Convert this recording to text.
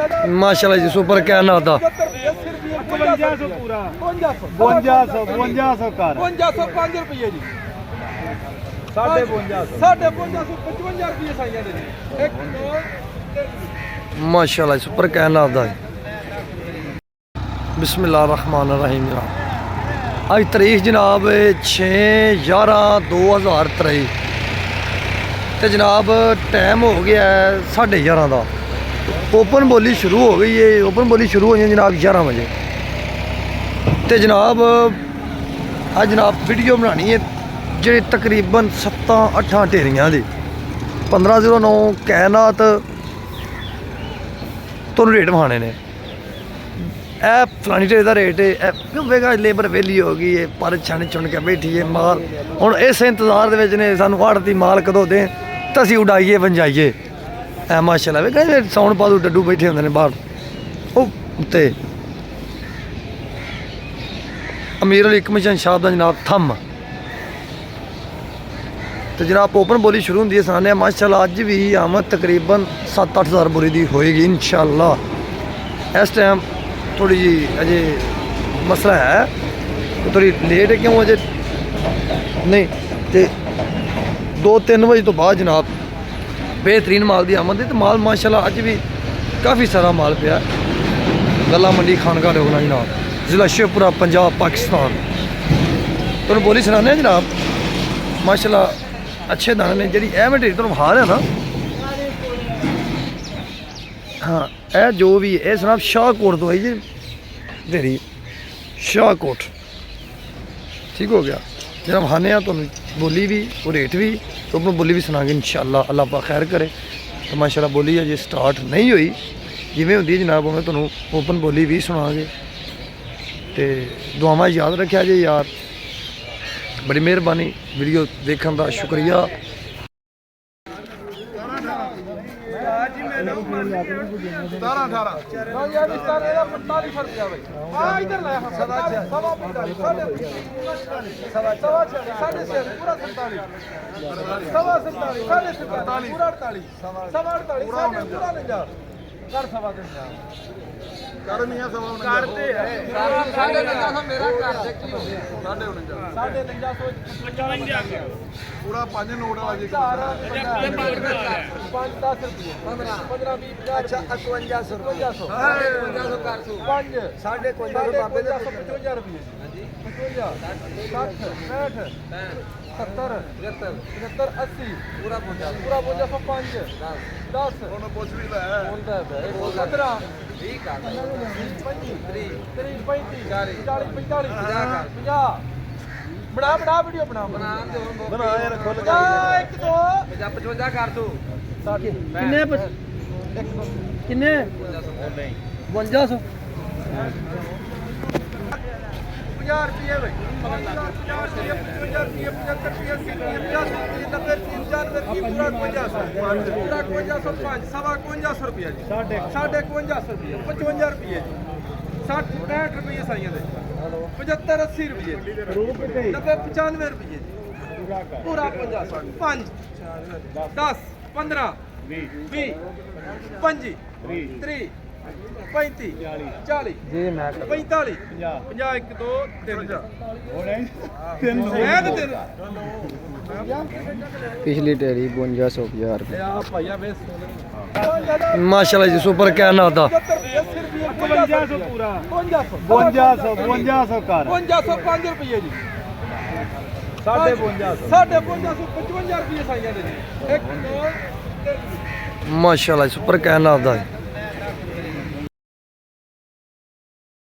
माशाल्लाह जी सुपर क्या ना था 5500 पूरा 5200 कर 5205 रुपये जी 5500 5555 रुपये साइयां दे 1 2 माशाल्लाह सुपर क्या ना था बिस्मिल्लाहिर्रहमानिर्रहीम आज तारीख जनाब 6/11/2023 तो जनाब टाइम हो गया है 11:30 का ओपन बोली शुरू हो गई है। ओपन बोली शुरू हुई है जनाब 11 बजे तो जनाब आज जनाब वीडियो बनानी है जी तकरीबन 7-8 ढेरियां की 1509 कैनात तो रेट वहाने ने ए फलानी ढेर का रेट है क्योंकि लेबर वेली हो गई है पर छन चुन के बैठी है माल हुण इस इंतजार ने सानू आड़ती माल कदों दें तो असीं उड़ाइए वंजाइए ऐ माशाल्लाह वे कहते साउंड पादू डड्डू बैठे होंदे ने बाहर उत्ते अमीर अली कमीशन शाह दा जनाब थम तो जनाब ओपन बोली शुरू होंदी है सनाने माशाल्लाह अज भी आमद तकरीबन 7-8 हज़ार बोरी दी होएगी इंशाल्लाह। इस टाइम थोड़ी जी अजे मसला है थोड़ी लेट है क्यों अजे नहीं तो 2-3 बजे तो बाद जनाब बेहतरीन माल की आमद है तो माल माशाल्लाह अज भी काफ़ी सारा माल पिया गला मंडी खानका लोगना जनाब जिला शेखपुरा पंजाब पाकिस्तान तो बोली सुनाने जनाब माशाल्लाह अच्छे दाने ने जी ए मैं ढेरी तुम हार है ना हाँ ए जो भी है जनाब शाहकोट तो आई जी ढेरी शाहकोट ठीक हो गया जनाब हाने तो बोली भी और रेट भी तो अपनी बोली भी सुना इंशाअल्लाह अल्लाह पाक खैर करे तो माशाल्लाह बोली अजे स्टार्ट नहीं हुई जिमें होंगी जनाब उन्हें तुहानू ओपन बोली भी सुनांगे तो दुआवां याद रखा जे यार बड़ी मेहरबानी वीडियो देखने का शुक्रिया। पूरा 5 नोट वाला जी 5-10 रुपये 15-20 अच्छा 5500 5 साढ़े 55 रुपये 70 75 80 पूरा 5 10 ਪੁੱਛ ਵੀ ਲੈ 15 20 30 35 40 45 50 बना वीडियो बना यार खुल जा 1 2 55 कर दो किन्ने किन्ने 5200 50 रुपये भाई 55 रुपये जी 55 रुपये 55 रुपये 60-65 रुपये साइयां दे 75-80 रुपये 90-95 रुपये पूरा 50 5 10 15 20 25 30 35 40 45 50 1 2 3 पिछली ढेरी 52,000 माशाल्लाह जी सुपर क्या ना था 5500 पूरा 5200 कर 5205 रुपये जी 5555 रुपये साइयां दे 1 2 माशाल्लाह सुपर क्या ना था